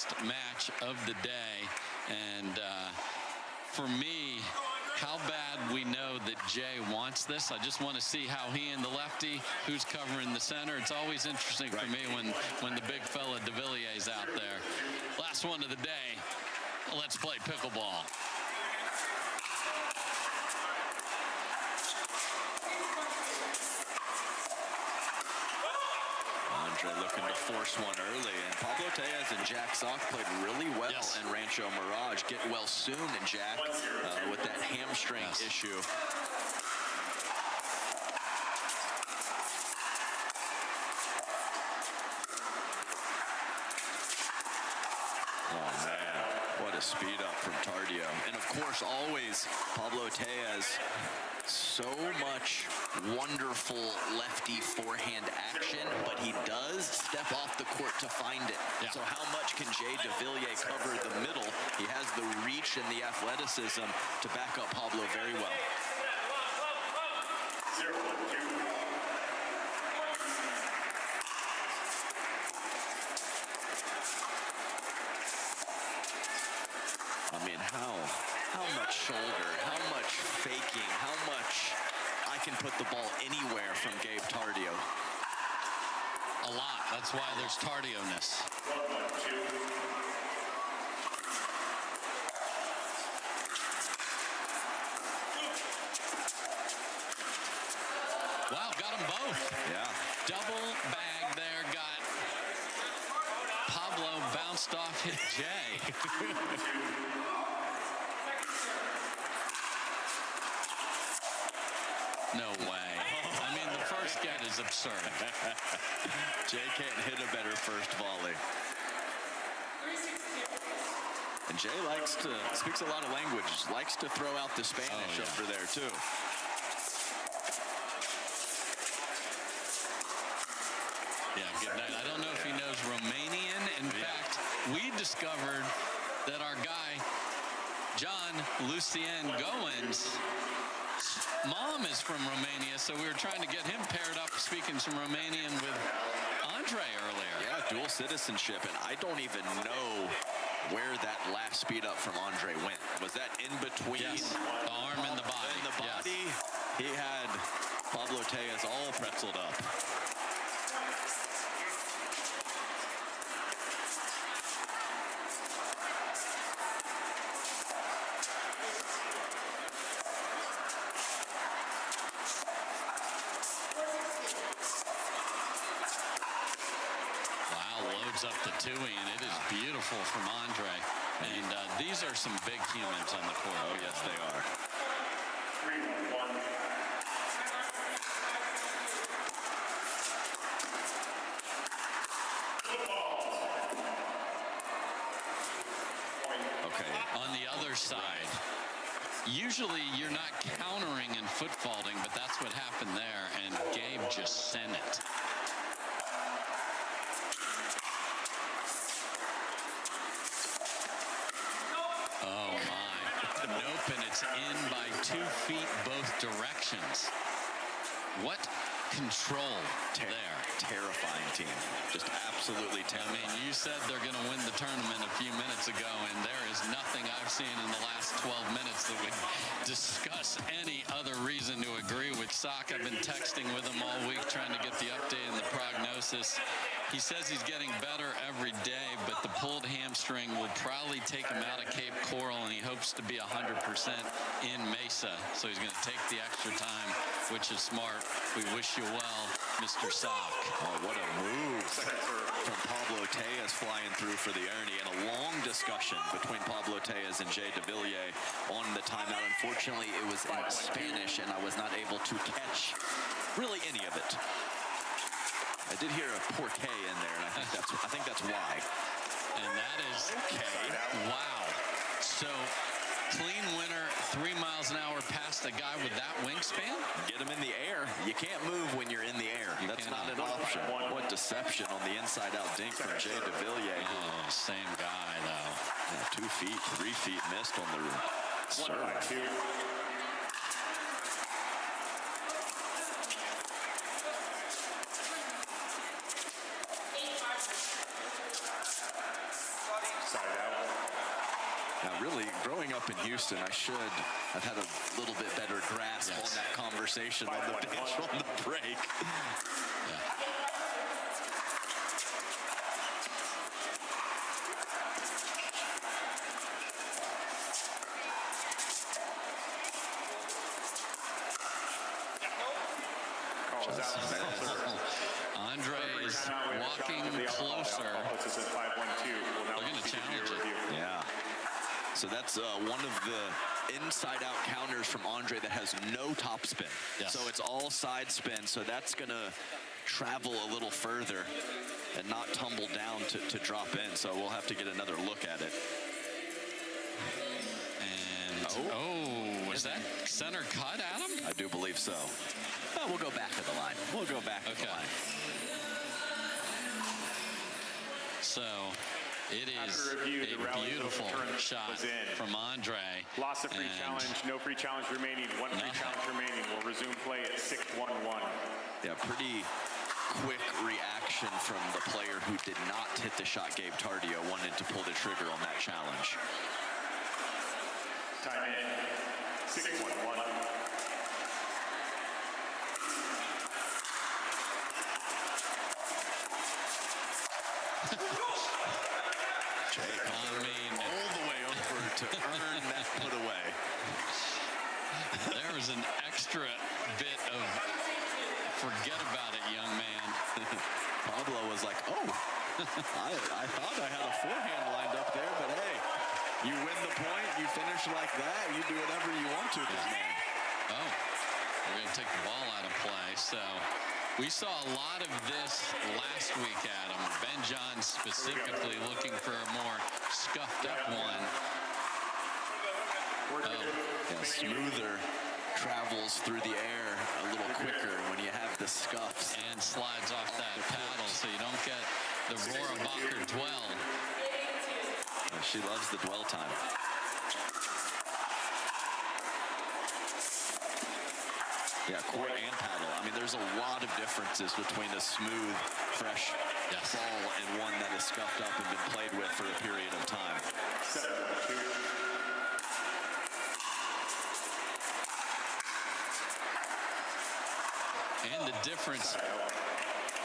last match of the day. And for me, how bad we know that Jay wants this. I just want to see how he and the lefty, who's covering the center. It's always interesting for me when the big fella Devilliers out there. Last one of the day. Let's play pickleball. Andre looking to force one early, and Pablo Tellez and Jack Sock played really well in Rancho Mirage. Get well soon, and Jack with that hamstring issue. Oh man, what a speed up from Tardio. And of course, always Pablo Tellez, so much wonderful lefty forehand action, but he does step off the court to find it. So how much can Jay Devilliers cover the middle? He has the reach and the athleticism to back up Pablo very well. I mean, how much shoulder, how much faking, how much I can put the ball anywhere from Gabe Tardio. A lot. That's why there's Tardio-ness. Wow, got them both. Yeah. Double bag there, got Pablo, bounced off, hit Jay. No way. I mean, the first get is absurd. Jay can't hit a better first volley. And Jay speaks a lot of languages, likes to throw out the Spanish over there too. Yeah, good night. I don't know if he knows Romanian. In fact, we discovered that our guy, John Lucien Goins, mom is from Romania, so we were trying to get him paired up speaking some Romanian with Andre earlier. Yeah, dual citizenship, and I don't even know where that last speed up from Andre went. Was that in between? Yes, the arm and the body. And the body, he had Pablo Tellez all pretzeled up. Up the two-ing, and it is beautiful from Andre. And these are some big humans on the court. Oh, yes, they are. 3-1. Okay. On the other side, usually you're not countering and foot faulting, but that's what happened there, and Gabe just sent it. Oh my. Nope, and it's in by 2 feet both directions. What control there. Terrifying team. Just absolutely terrifying. I mean, you said they're going to win the tournament a few minutes ago, and there is nothing I've seen in the last 12 minutes that would discuss any other reason to agree with Sock. I've been texting with him all week trying to get the update and the prognosis. He says he's getting better every day, but the pulled hamstring will probably take him out of Cape Coral, and he hopes to be 100% in Mesa. So he's going to take the extra time, which is smart. We wish you well, Mr. Sock. Oh, what a move from Pablo Tellez flying through for the Ernie, and a long discussion between Pablo Tellez and Jay Devilliers on the timeout. Unfortunately, it was in Spanish, and I was not able to catch really any of it. I did hear a "por qué" in there, and I think that's why. And that is okay. Wow. So clean winner, 3 miles an hour past a guy with that wingspan. Get him in the air. You can't move when you're in the air. That's not an option. What deception on the inside-out dink from Jay Devilliers. Oh, same guy though. Yeah, 2 feet, 3 feet missed on the serve. Side out. Now, really, growing up in Houston, I should have had a little bit better grasp on that conversation on the bench on the break. Andre is walking closer. They're going to challenge it. Yeah. So that's one of the inside-out counters from Andre that has no topspin. Yes. So it's all side spin. So that's going to travel a little further and not tumble down to drop in. So we'll have to get another look at it. And is that center cut, Adam? I do believe so. Well, we'll go back to the line. We'll go back to the line. So it is a beautiful shot from Andre. Loss of free challenge, no free challenge remaining, one free challenge remaining. We'll resume play at 6-1-1. Yeah, pretty quick reaction from the player who did not hit the shot. Gabe Tardio wanted to pull the trigger on that challenge. Time in, 6-1-1. All the way over to earn that put away. There was an extra bit of forget about it, young man. Pablo was like, oh, I thought I had a forehand lined up there, but hey, you win the point, you finish like that, you do whatever you want to this man. Oh, we're going to take the ball out of play. So we saw a lot of this last week, Adam. Ben John specifically looking for a more scuffed up one. Yeah, smoother travels through the air a little quicker when you have the scuffs. And slides off that paddle so you don't get the Rohrabacher dwell. She loves the dwell time. Yeah, court and paddle. I mean, there's a lot of differences between a smooth, fresh ball and one that is scuffed up and been played with for a period of time. 7-2. And the difference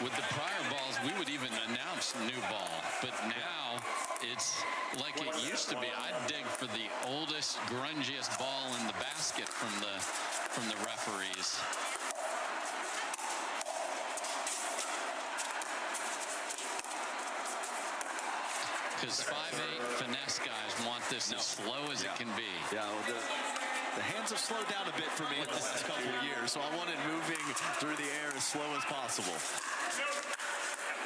with the prior balls, we would even announce new ball, but now it's like it used to be. I'd dig for the oldest, grungiest ball in the basket from the referees. Because 5'8" finesse guys want this as slow as it can be. Yeah, well, the hands have slowed down a bit for me in the last couple of years, so I want it moving through the air as slow as possible.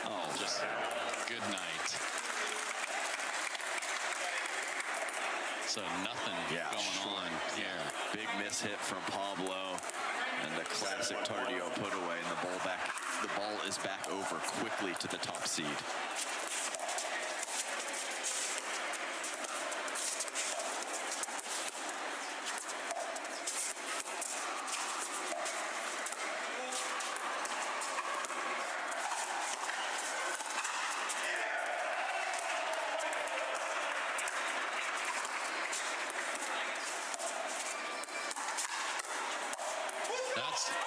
Oh, just good night. So nothing going on here. Big miss hit from Pablo and the classic Tardio put away, and the ball is back over quickly to the top seed.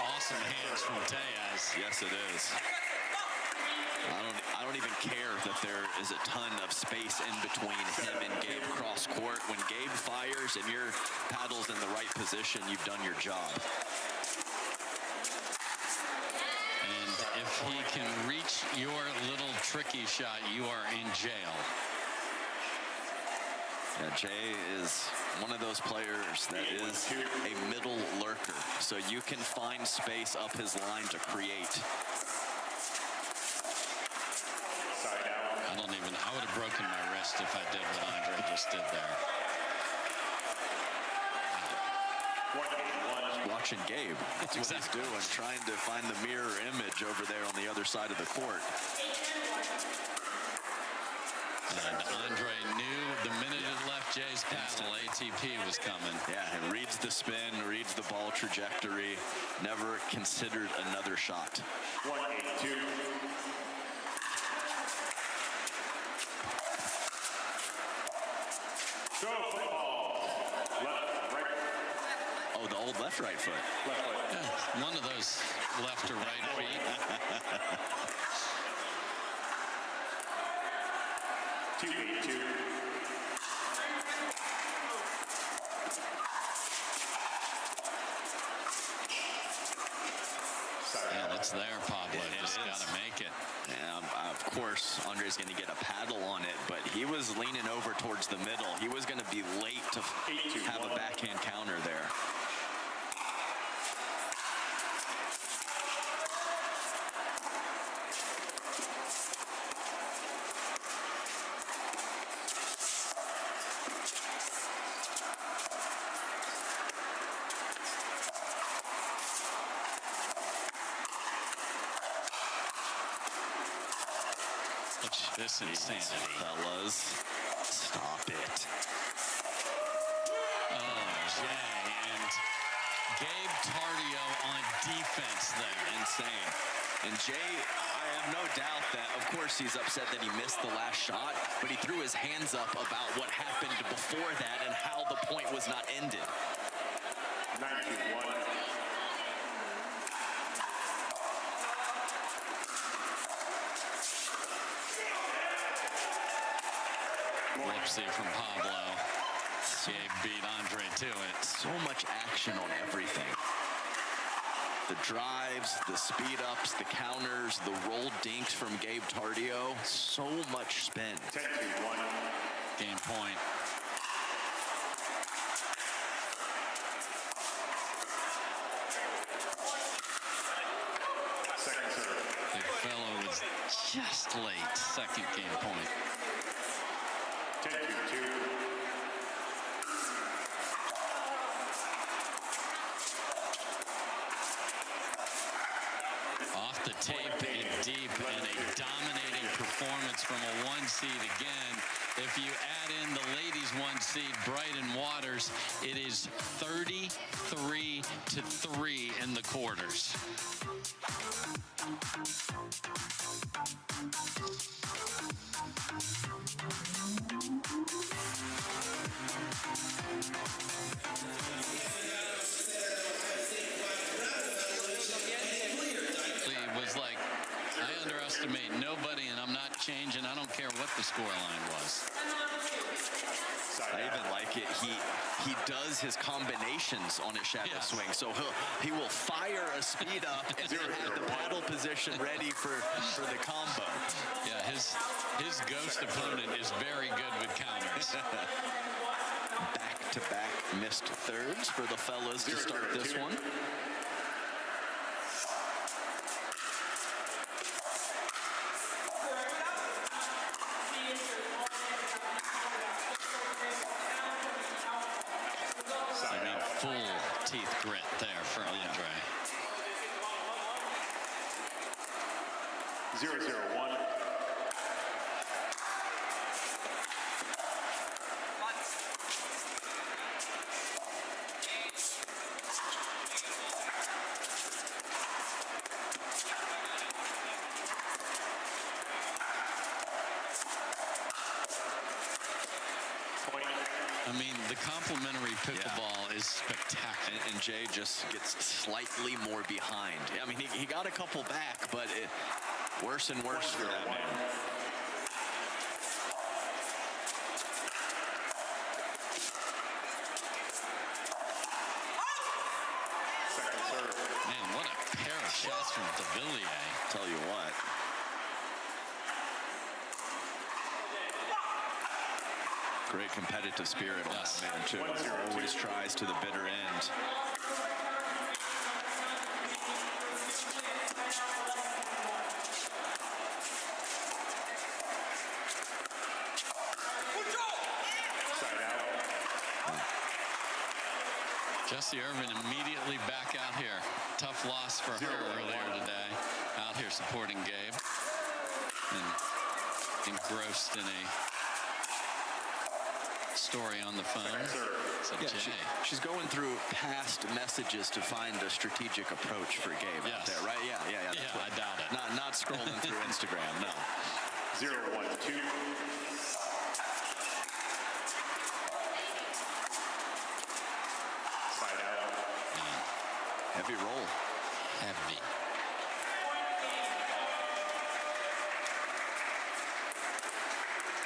Awesome hands from Tellez. Yes, it is. I don't even care that there is a ton of space in between him and Gabe cross court. When Gabe fires and your paddle's in the right position, you've done your job. And if he can reach your little tricky shot, you are in jail. Yeah, Jay is one of those players that is a middle lurker, so you can find space up his line to create. I would have broken my wrist if I did what Andre just did there. Watching Gabe, that's what he's doing, trying to find the mirror image over there on the other side of the court. And Andre knew the minute it left Jay's paddle, ATP was coming. Yeah, and reads the spin, reads the ball trajectory, never considered another shot. 1-8-2. old left-right foot. Left foot. Yeah, one of those left or right feet. 2-8-2. Yeah, it's there, Pablo. Just got to make it. And of course, Andre's going to get a paddle on it, but he was leaning over towards the middle. He was going to be late to have a backhand counter there. This insanity. Fellas, stop it. Oh, Jay, and Gabe Tardio on defense there. Insane. And Jay, I have no doubt that, of course, he's upset that he missed the last shot, but he threw his hands up about what happened before that and how the point was not ended. 9-1. Whoopsie from Pablo. Gabe beat Andre to it. So much action on everything. The drives, the speed ups, the counters, the rolled dinks from Gabe Tardio. So much spin. 10-1. Game point. Second serve. The fellow was just late. Second game point. 10-2. Off the tape and deep, and a dominating performance from a 1 seed again. If you add in the ladies 1 seed, Brighton Waters, it is 33-3 in the quarters. Nobody, and I'm not changing. I don't care what the scoreline was. I even like it. He does his combinations on his shadow swing, so he will fire a speed up and then have the paddle position ready for the combo. Yeah, his ghost opponent is very good with counters. Back-to-back missed thirds for the fellas to start this one. Teeth grit there for Andre. 0-0-1. I mean, the complimentary pickleball is spectacular. And Jay just gets slightly more behind. I mean, he got a couple back, but worse and worse for that man. Second serve. Man, what a pair of shots from Devilliers. Tell you what. Great competitive spirit on that man, too. Always tries to the bitter end. Jessie Irvin immediately back out here. Tough loss for her earlier today. Out here supporting Gabe. And engrossed in a story on the phone. So Yeah, she's going through past messages to find a strategic approach for Gabe out there, right? Yeah. Yeah, I doubt it. Not scrolling through Instagram, no. 0-1-2. Yeah, Heavy roll. Heavy.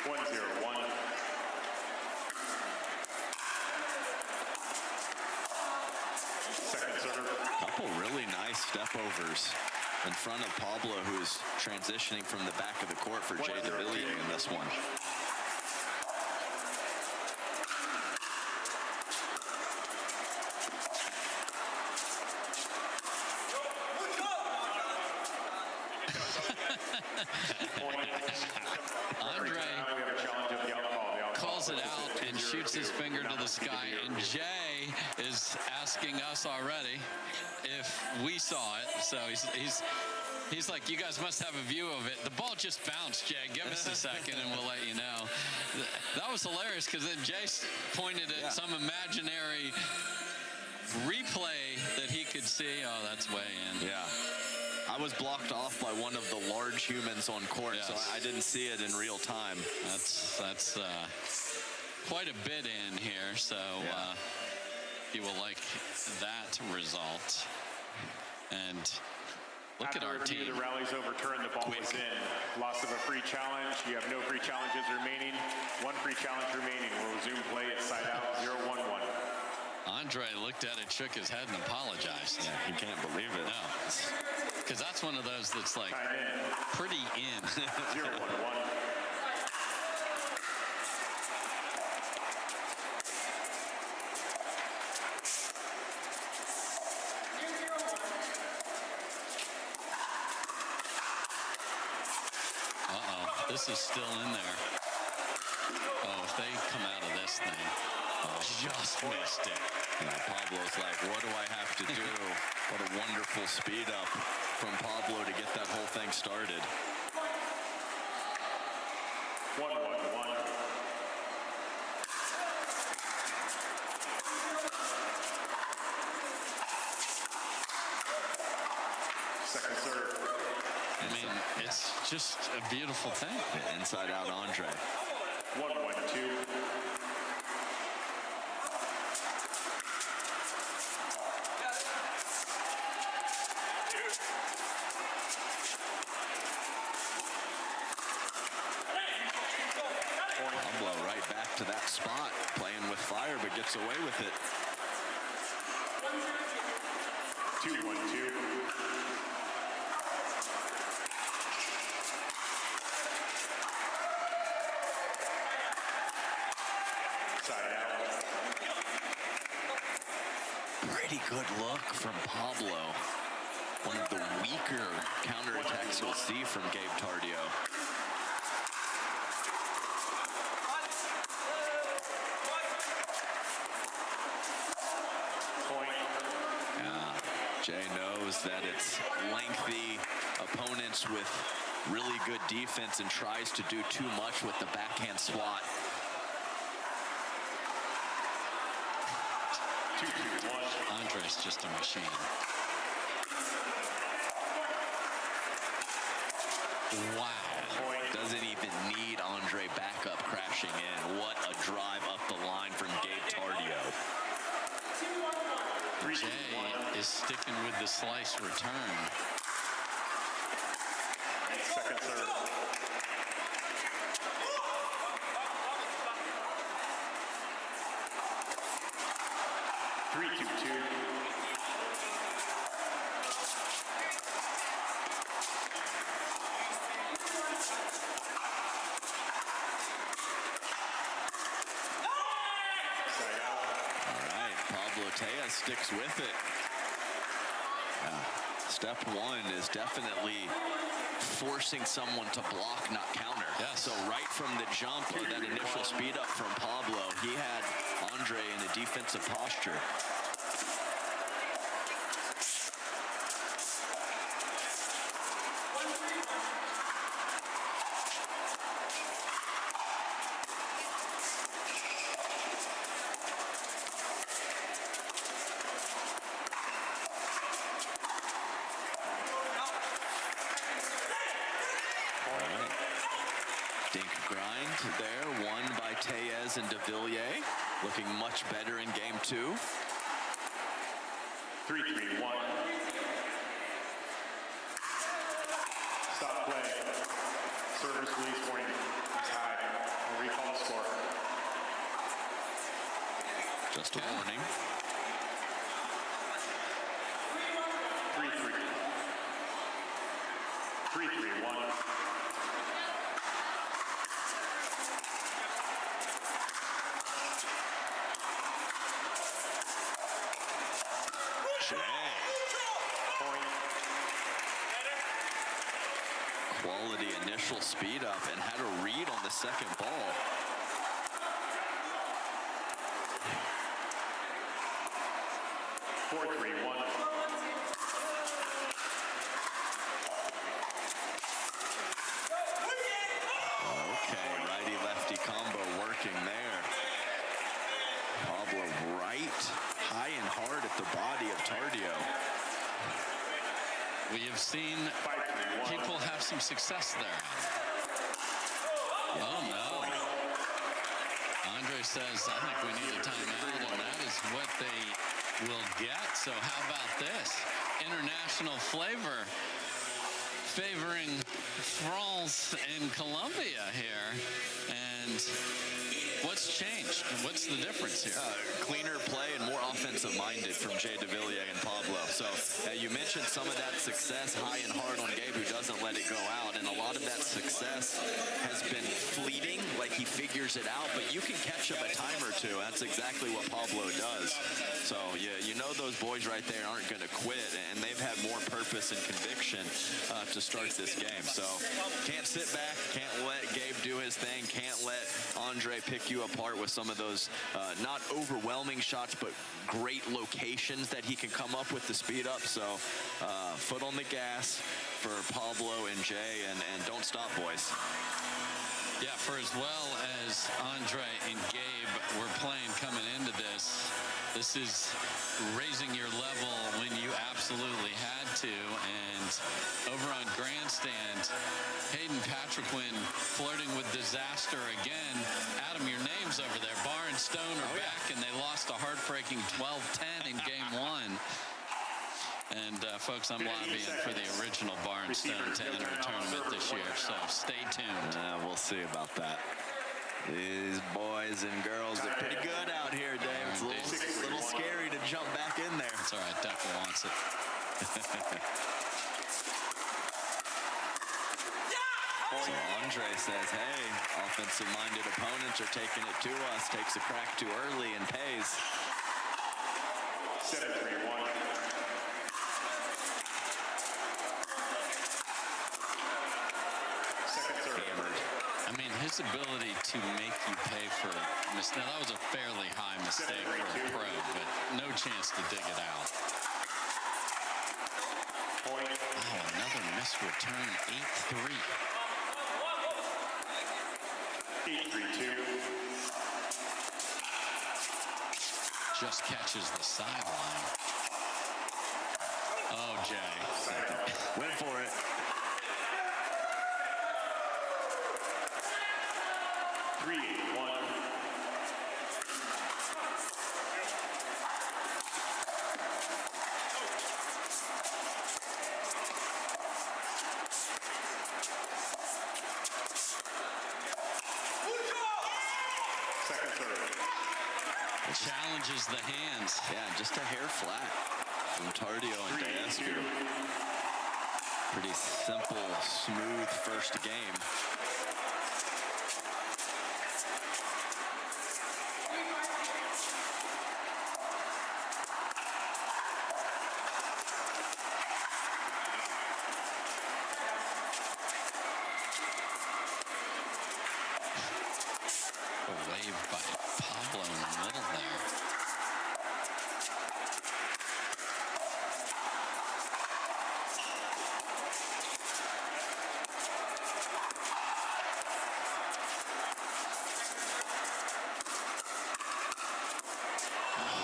One, 0-1. Second serve. Couple really nice step overs in front of Pablo, who's transitioning from the back of the court for Jay Devilliers in this one. Andre calls it out and shoots his finger to the sky, and Jay is asking us already if we saw it. So he's like, you guys must have a view of it. The ball just bounced, Jay. Give us a second and we'll let you know. That was hilarious because then Jay pointed at some imaginary replay that he could see. Oh, that's way in. Yeah. I was blocked off by one of the large humans on court, so I didn't see it in real time. That's quite a bit in here, so you will like that result. And look at our team. The rally's overturned. The ball was in. Loss of a free challenge. You have no free challenges remaining. One free challenge remaining. We'll resume play at side out 0-1-1. Andre looked at it, shook his head, and apologized. Yeah, he can't believe it. No. Because that's one of those that's like pretty in. 0-1-1. This is still in there. Oh, if they come out of this thing, just missed it. Yeah, Pablo's like, what do I have to do? What a wonderful speed up from Pablo to get that whole thing started. 1-1-1. Second serve. I mean, it's just a beautiful thing. Yeah, inside out Andre. 1-1-2. Pablo right back to that spot, playing with fire, but gets away with it. 2-1-2. Pretty good look from Pablo. One of the weaker counterattacks we'll see from Gabe Tardio. Jay knows that it's lengthy opponents with really good defense and tries to do too much with the backhand swat. 2-2-1. Andre's just a machine. Wow. Doesn't even need Andre back up crashing in. What a drive up the line from Gabe Tardio. Jay is sticking with the slice return. Second serve. Tellez sticks with it. Step one is definitely forcing someone to block, not counter. Yes. So right from the jump of that initial speed up from Pablo, he had Andre in a defensive posture. There, won by Tellez and Devilliers, looking much better in game two. 3-3-1. Stop play. Service release point is high. I'll recall the score. Just a warning. 3-3. 3-3-1. Quality initial speed up and had a read on the second ball. Four, three, one. Okay, righty-lefty combo working there. Pablo right, high and hard at the body of Tardio. We have seen people have some success there. Oh, no. Andre says, I think we need a timeout, and that is what they will get. So how about this? International flavor favoring France and Colombia here. And what's changed? What's the difference here? Cleaner play and more offensive-minded from Devilliers and Pablo. So you mentioned some of that success high and hard on Gabe, who doesn't let it go out. And a lot of that success has been fleeting, like he figures it out. But you can catch him a time or two. That's exactly what Pablo does. So you know those boys right there aren't going to quit. And they've had more purpose and conviction to start this game. So can't sit back, can't let Gabe do his thing, can't let Andre pick you apart with some of those not overwhelming shots, but great locations that he can come up with to speed up. So foot on the gas for Pablo and Jay, and don't stop, boys. Yeah, for as well as Andre and Gabe were playing coming into this, this is raising your level when you absolutely had to. And over on Grandstand, Hayden Patriquin flirting with disaster again. Adam, your name's over there. Barr and Stone are back, and they lost a heartbreaking 12-10 in game one. And folks, I'm lobbying for the original Barr and Stone to enter a tournament this year, so stay tuned. We'll see about that. These boys and girls are pretty good out here, Dave. It's a little scary to jump back in there. It's all right, Decker wants it. So Andre says, hey, offensive-minded opponents are taking it to us, takes a crack too early and pays. 7-3-1. I mean, his ability to make you pay for a mistake. Now, that was a fairly high mistake for a pro, but no chance to dig it out. Oh, another missed return, 8-3. 8-3-2. Just catches the sideline. Oh, Jay. Went for it. 3-8-1. Second serve. Challenges the hands. Yeah, just a hair flat from Tardio and Daescu. Pretty simple, smooth first game. By Pablo in the middle there.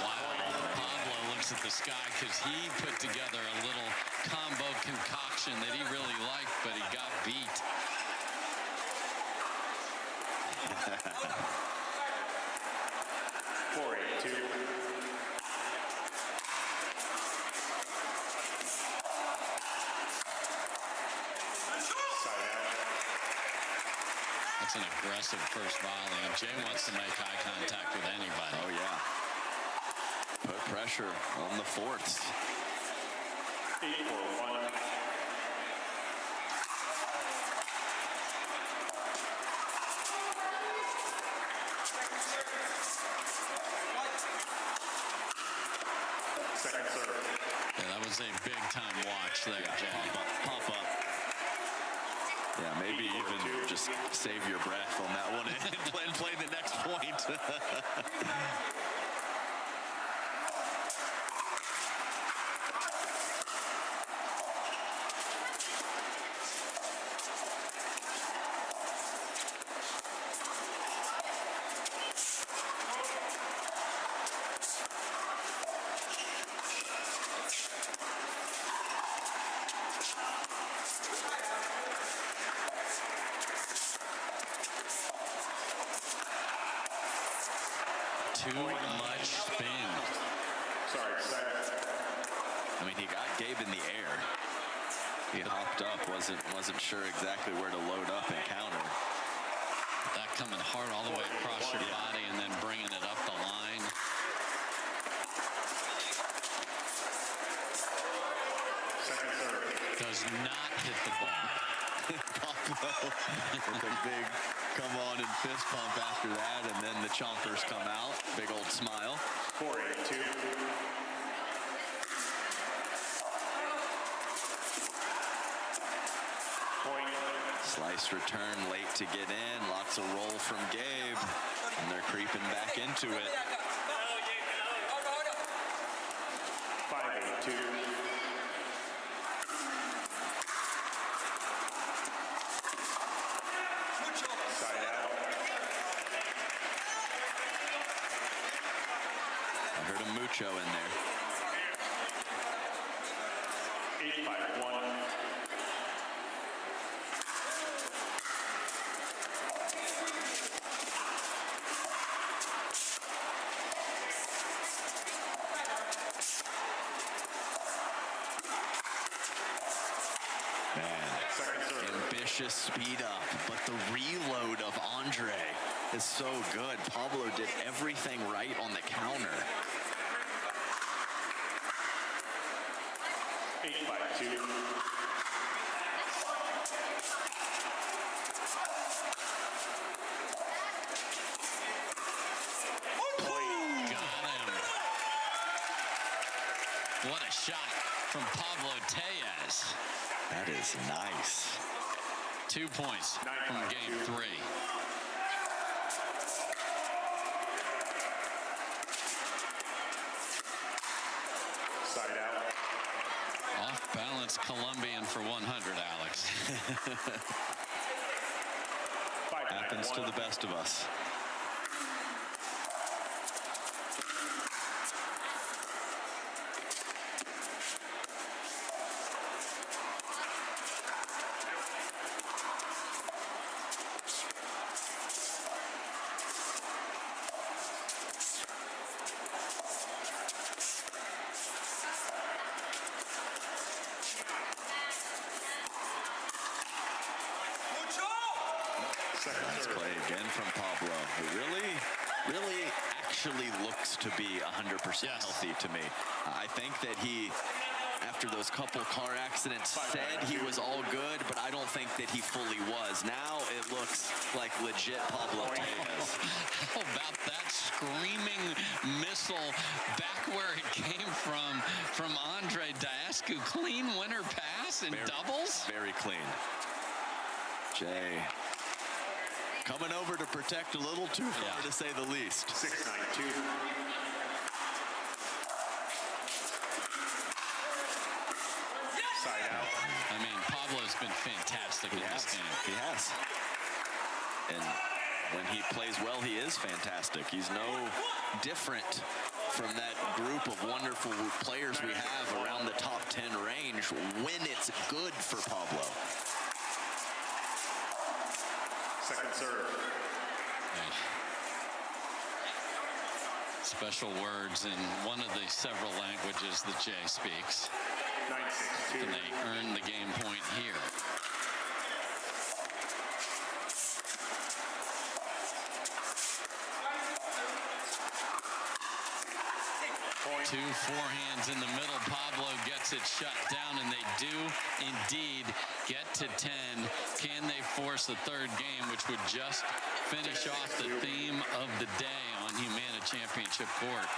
Wow, Pablo looks at the sky because he put together a little combo concoction that he really liked, but he got beat. 4-8-2. That's an aggressive first volley, and Jay wants to make eye contact with anybody. Oh, yeah. Put pressure on the fourths. 8-4-1. Second serve. Yeah, that was a big-time watch there, Jay. Pop up. Yeah, maybe even just save your breath on that one and play the next point. Too much spin. Sorry, second. I mean, he got Gabe in the air. He hopped up, wasn't sure exactly where to load up and counter. That coming hard all the way across your body and then bringing it up the line. Second serve. Does not hit the ball. Pablo with a big come on and fist pump after that, and then the chompers come out. Big old smile. 4-8-2. Point. Slice return late to get in. Lots of roll from Gabe, and they're creeping back into it. 5-8-2. Side out. I heard a mucho in there. 8-5-1. Ambitious speed up, but the reload of Andre is so good. Pablo did everything right on the counter. 8-5-2. Got him. What a shot from Pablo Tellez. That is nice. 2 points from game 3. Side out. Off balance Colombian for 100, Alex. Happens to the best of us. Nice play again from Pablo, who really actually looks to be 100% healthy to me. I think that he, after those couple car accidents, said he was all good, but I don't think that he fully was. Now it looks like legit Pablo Tellez. How about that screaming missile back where it came from Andre Daescu? Clean winner pass in doubles? Very clean. Jay coming over to protect a little too far, to say the least. 6-9-2. Side out. I mean, Pablo's been fantastic in this game. He has. And when he plays well, he is fantastic. He's no different from that group of wonderful players we have around the top 10 range when it's good for Pablo. Second serve. Special words in one of the several languages that Jay speaks. 9-6-2. And they earn the game point here. Two forehands in the middle. Pablo gets it shut down, and they do indeed get to 10. Can they force a third game, which would just finish off the theme of the day on Humana Championship Court?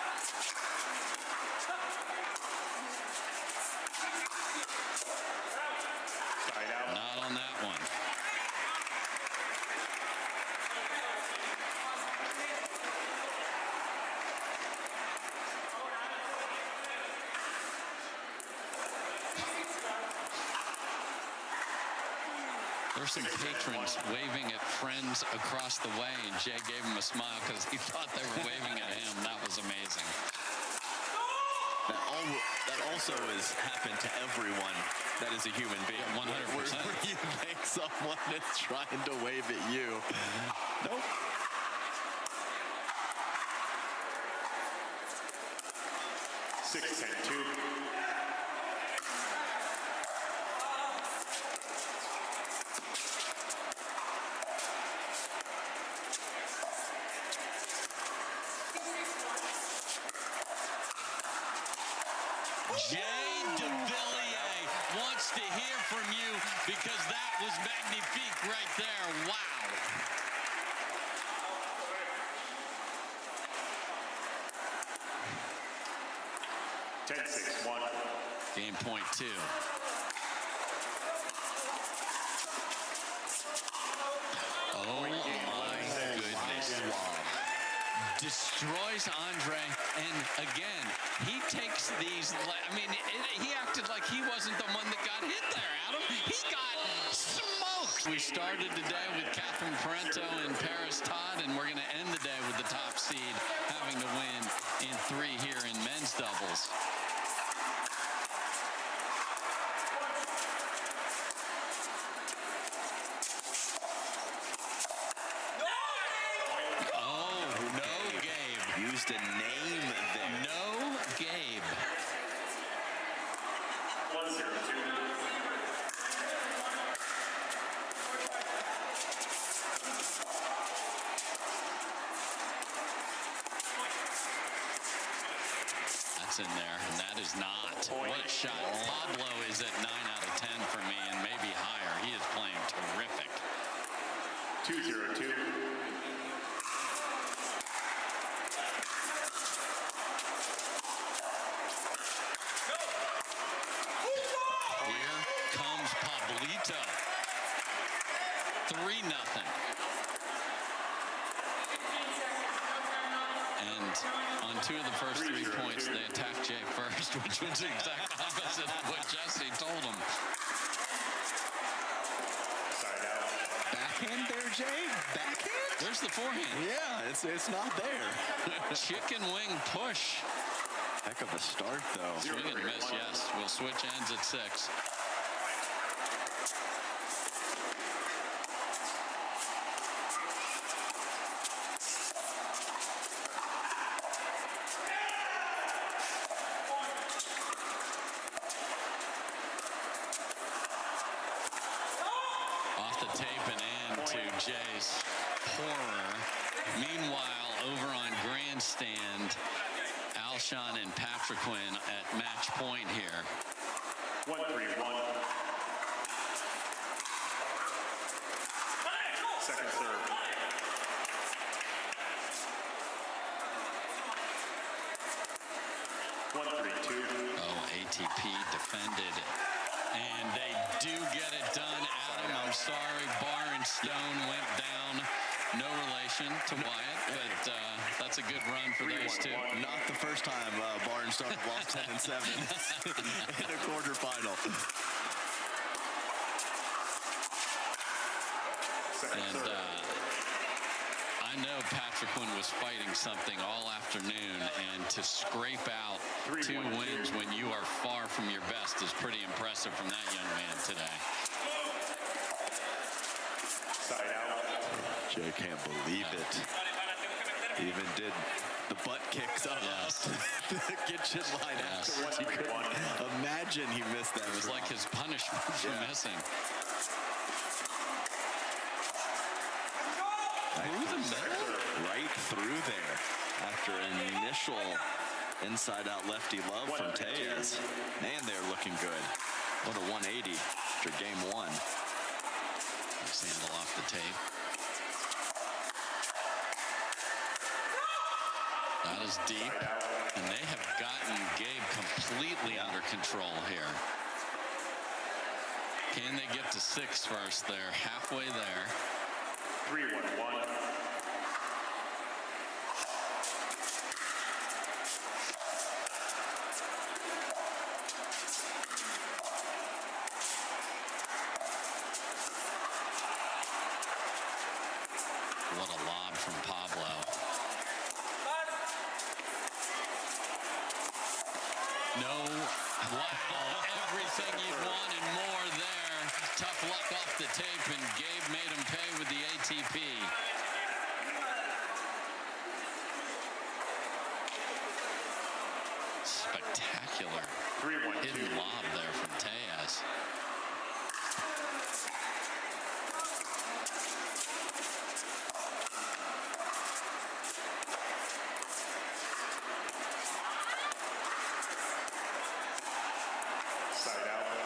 Not on that one. There's some patrons waving at friends across the way, and Jay gave him a smile because he thought they were waving at him. That was amazing. That also has happened to everyone that is a human being. 100%. Where you think someone is trying to wave at you. Nope. Six, 10, 2. Jay Devilliers wants to hear from you because that was magnifique right there. Wow. Ten, 6, 1. Game point 2. Oh my goodness. Destroys Andre, and again, he takes these, I mean, he acted like he wasn't the one that got hit there, Adam. He got smoked. We started today with Catherine Parento and Paris Todd, and we're going to end the day with the top seed having to win in 3 here in men's doubles. Used a name there. No, Gabe. 1-0, 2. That's in there, and that is not. What a shot. Pablo is at 9 out of 10 for me, and maybe higher. He is playing terrific. 2-0, 2. Here comes Pablito. 3-0. And on 2 of the first 3 points, they attacked Jay first, which was the exact opposite of what Jesse told him. Backhand there, Jay? Backhand? There's the forehand. Yeah, it's not there. Chicken wing push. Heck of a start, though. Swing and miss, yes. We'll switch ends at 6. Off the tape and in to Jay's horror. Meanwhile, over on grandstand, Alshon and Patrick Quinn at match point here. 1-3-1. Second serve. Oh, ATP defended. And they do get it done, Adam. I'm sorry, Bar and Stone went down. No relation to Wyatt, but that's a good run for those two. Not the first time Bar and Stone lost 10-7 in a quarterfinal. And I know Patrick Quinn was fighting something all afternoon, and to scrape out 2 wins when you are far from your best is pretty impressive from that young man today. Side out. Jay can't believe it. He even did the butt kicks up the kitchen line afterwards. You couldn't imagine he missed that. It was like his punishment for missing. Through the middle? Right through there. After an initial Inside out lefty love from Tellez. And they're looking good. What a 180 after game one. Sandal off the tape. That is deep. And they have gotten Gabe completely under control here. Can they get to 6 first? They're halfway there. 3-1-1. What a lob from Pablo. No, wow, everything you'd want and more there. Tough luck off the tape, and Gabe made him pay with the ATP. Spectacular hidden lob there from Tellez.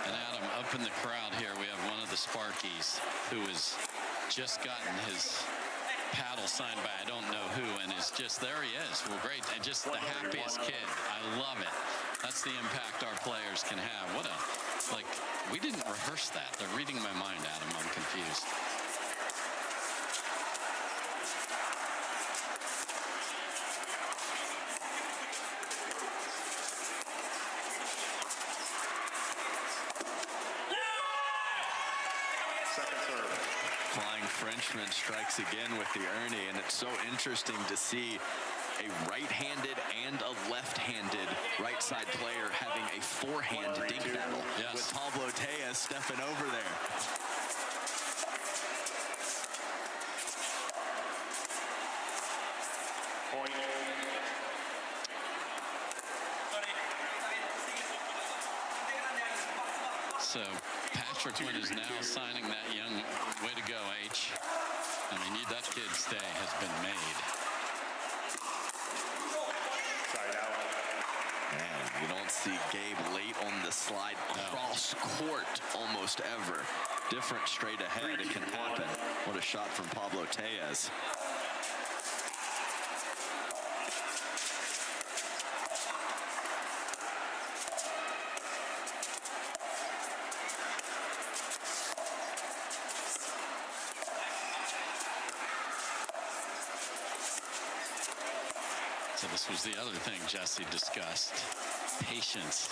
And Adam, up in the crowd here, we have one of the Sparkies who has just gotten his paddle signed by I don't know who, and is just, there he is. Well, great, and just the happiest kid. I love it. That's the impact our players can have. What a, like, we didn't rehearse that. They're reading my mind, Adam. I'm confused. Frenchman strikes again with the Ernie, and it's so interesting to see a right-handed and a left-handed right side player having a forehand dink battle with Pablo Tellez stepping over there. Point. So Patrick Wynn is now signing that young, way to go, H. I mean, that kid's day has been made. Side out. Man, you don't see Gabe late on the slide cross court almost ever. Different straight ahead, it can happen. What a shot from Pablo Tellez. So this was the other thing Jesse discussed. Patience.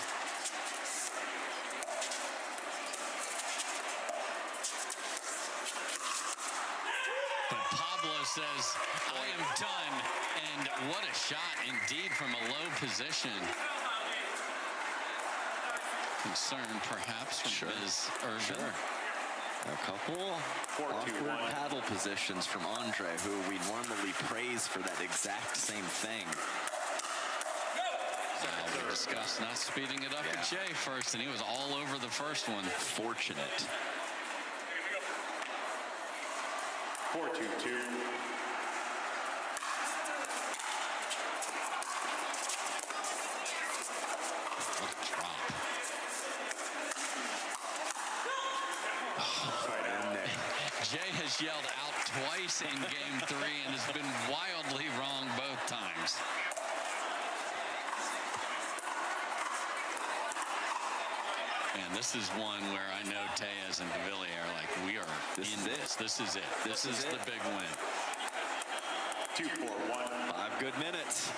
But Pablo says, I am done. And what a shot indeed from a low position. Concern perhaps from his Irvin. A couple awkward paddle positions from Andre, who we normally praise for that exact same thing. We discussed not speeding it up at Jay first, and he was all over the first one. Fortunate. 4-2-2. What a drop. Jay has yelled out twice in game 3 and has been wildly wrong both times. And this is one where I know Tellez and Devilliers are like, we are in this. This is it. This is the big win. 2-4-1. 5 good minutes.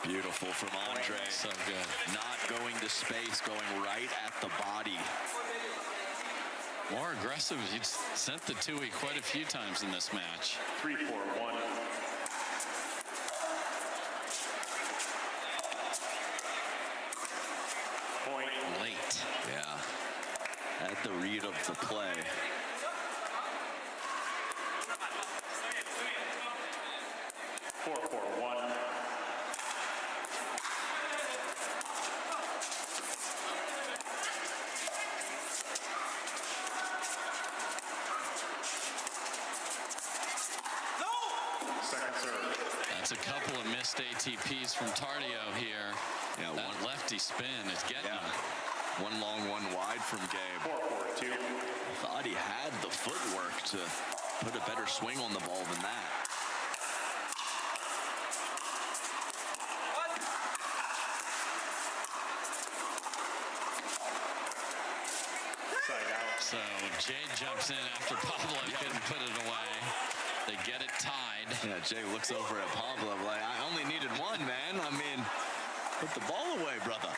Beautiful from Andre. So good. Not going to space, going right at the body. More aggressive. He's sent the Tui quite a few times in this match. 3-4-1. Point. Late. Yeah. At the read of the play. Four, 4-1. Second serve. That's a couple of missed ATPs from Tardio here. Yeah, that lefty spin is getting him. One long, one wide from Gabe. 4-4-2. Thought he had the footwork to put a better swing on the ball than that. So Jay jumps in after Pablo couldn't put it away. They get it tied. Yeah, Jay looks over at Pablo like, I only needed one, man. I mean, put the ball away, brother.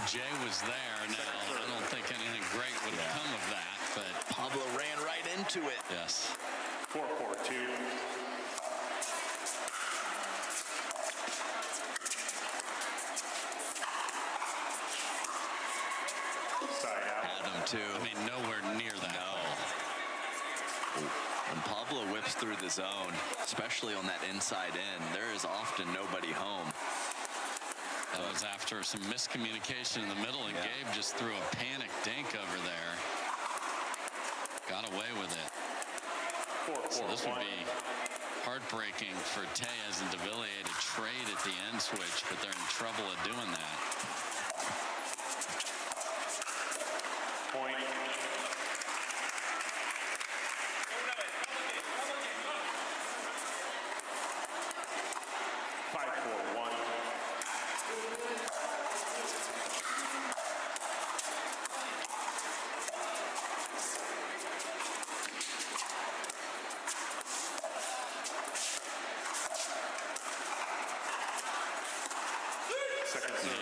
Jay was there. Now, I don't think anything great would have come of that, but Pablo ran right into it. Yes. 4-4-2. Had him too. I mean, nowhere near that. No. When Pablo whips through the zone, especially on that inside end, there is often nobody home. That was after some miscommunication in the middle, and Gabe just threw a panic dink over there. Got away with it. So this would be heartbreaking for Tellez and Devilliers to trade at the end switch, but they're in trouble at doing that. Point.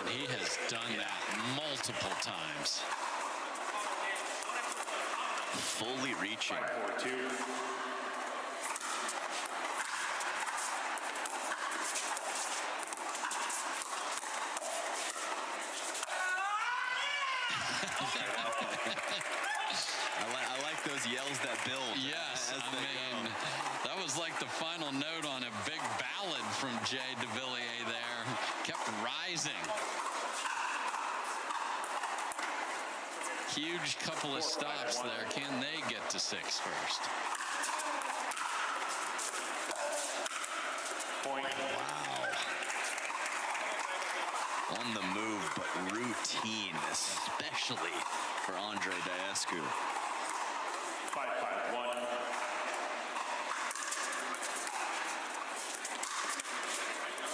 And he has done that multiple times. Fully reaching. 5-4-2. I like those yells that build. Yes, I mean, that was like the final note on a big ballad from Jay Devilliers there. Kept rising. Huge couple of stops there. Can they get to 6 first? Point. Wow. On the move, but routine, especially for Andre Daescu. 5-5-1.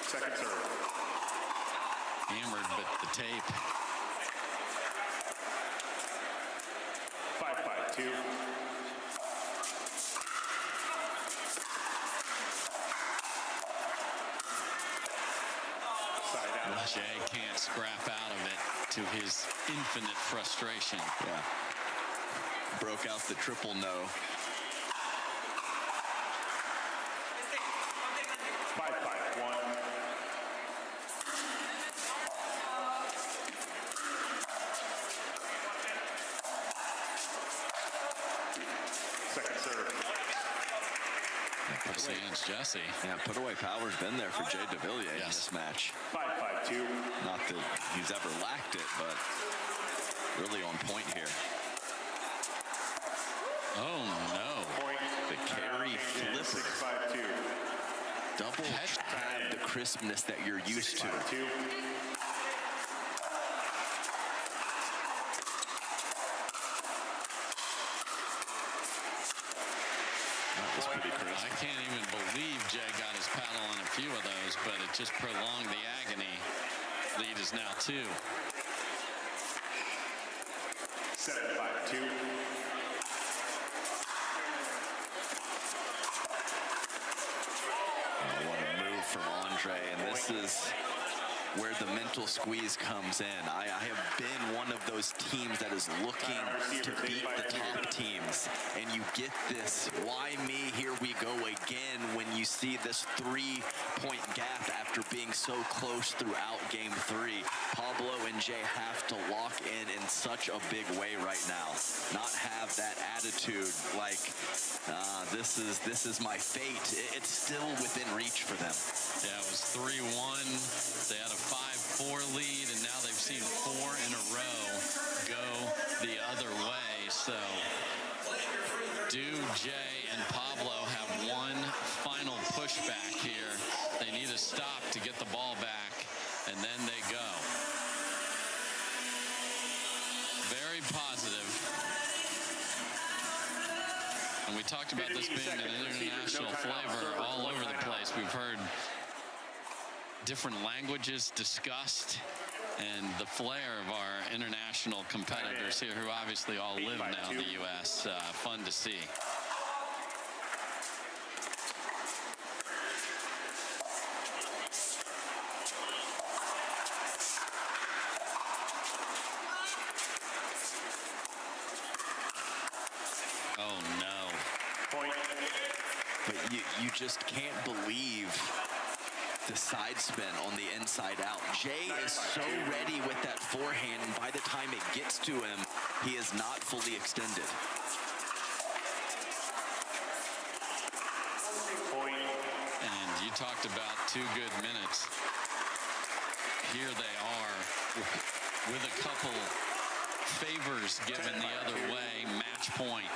Second serve. Hammered, but the tape. 5-5-2. Side out. Jay can't scrap out of it to his infinite frustration. Yeah. Broke out the triple no. 5-5-1. Second serve. Puts against Jesse. Yeah, put away power's been there for Jay Devilliers in this match. 5-5-2. Not that he's ever lacked it, but really on point here. Oh, no. Point. The carry flipper. 6-5-2. Double have the crispness that you're used to. 6-5-2. That was pretty crisp. I can't even believe Jay got his paddle on a few of those, but it just prolonged the agony. Lead is now 2. 7-5-2. What a move from Andre, and this is where the mental squeeze comes in. I have been one of those teams that is looking to beat the top teams, and you get this, why me, here we go again, when you see this 3-point gap after being so close throughout game 3. Pablo and Jay have to lock in such a big way right now, not have that attitude, like this is my fate. It's still within reach for them. Yeah, it was 3-1. They had a 5-4 lead, and now they've seen 4 in a row go the other way. So Jay and Pablo have one final pushback here. They need a stop to get the ball back, and then they go. Very positive. And we talked about this being an international flavor all over the place. We've heard different languages discussed, and the flair of our international competitors here, who obviously all live now in the U.S. Fun to see. Oh, no. Point. But you just can't believe the side spin on the inside out. Jay is so ready with that forehand, and by the time it gets to him, he is not fully extended. And you talked about 2 good minutes. Here they are with a couple favors given the other way. Match point.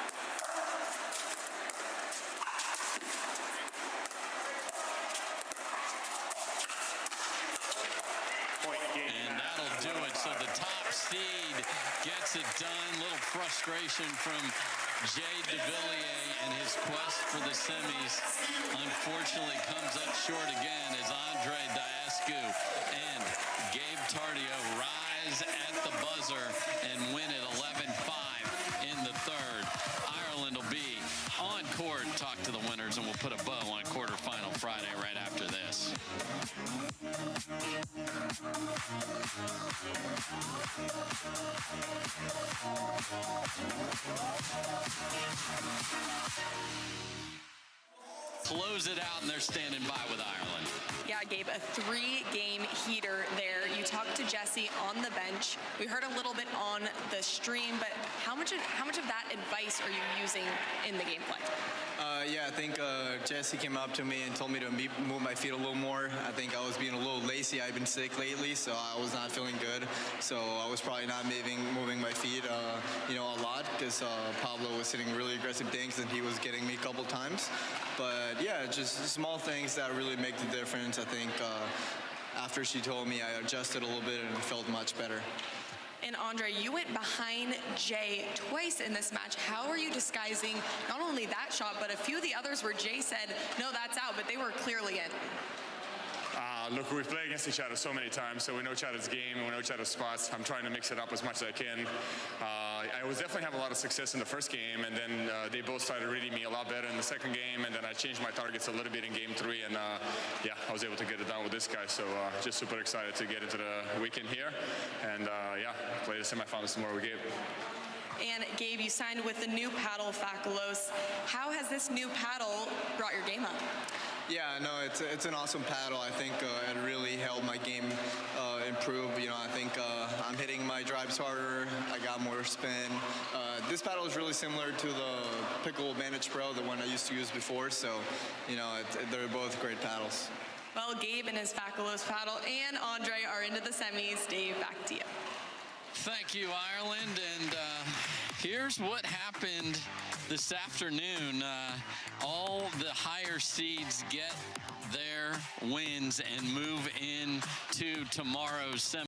And that'll do it. So the top seed gets it done. Little frustration from Jay Devilliers and his quest for the semis. Unfortunately comes up short again as Daescu and Gabe Tardio rise at the buzzer and win it 11-5 in the third. Ireland will be on court. Talk to the winners, and we'll put a bow on quarterfinal Friday right after this. Close it out, and they're standing by with Ireland. Yeah, Gabe, a 3-game heater there. You talked to Jesse on the bench. We heard a little bit on the stream, but how much of that advice are you using in the gameplay? Yeah, I think Jesse came up to me and told me to move my feet a little more. I think I was being a little lazy. I've been sick lately, so I was not feeling good. So I was probably not moving my feet, a lot, because Pablo was hitting really aggressive dinks and he was getting me a couple times. But yeah, just small things that really make the difference. I think after she told me, I adjusted a little bit and felt much better. And Andre, you went behind Jay twice in this match. How are you disguising not only that shot, but a few of the others where Jay said, no, that's out, but they were clearly in? Look, we've played against each other so many times, so we know each other's game, and we know each other's spots. I'm trying to mix it up as much as I can. I was definitely having a lot of success in the first game, and then they both started reading me a lot better in the second game, and then I changed my targets a little bit in game 3, and yeah, I was able to get it done with this guy, so just super excited to get into the weekend here, and yeah, play the semifinals tomorrow with Gabe. And Gabe, you signed with the new paddle, Faculos. How has this new paddle brought your game up? Yeah, no, it's an awesome paddle. I think it really helped my game improve. I think I'm hitting my drives harder. I got more spin. This paddle is really similar to the Pickleball Vantage Pro, the one I used to use before. So, they're both great paddles. Well, Gabe and his Faculos paddle and Andre are into the semis. Dave, back to you. Thank you, Ireland. And here's what happened this afternoon. All the higher seeds get their wins and move into tomorrow's semi.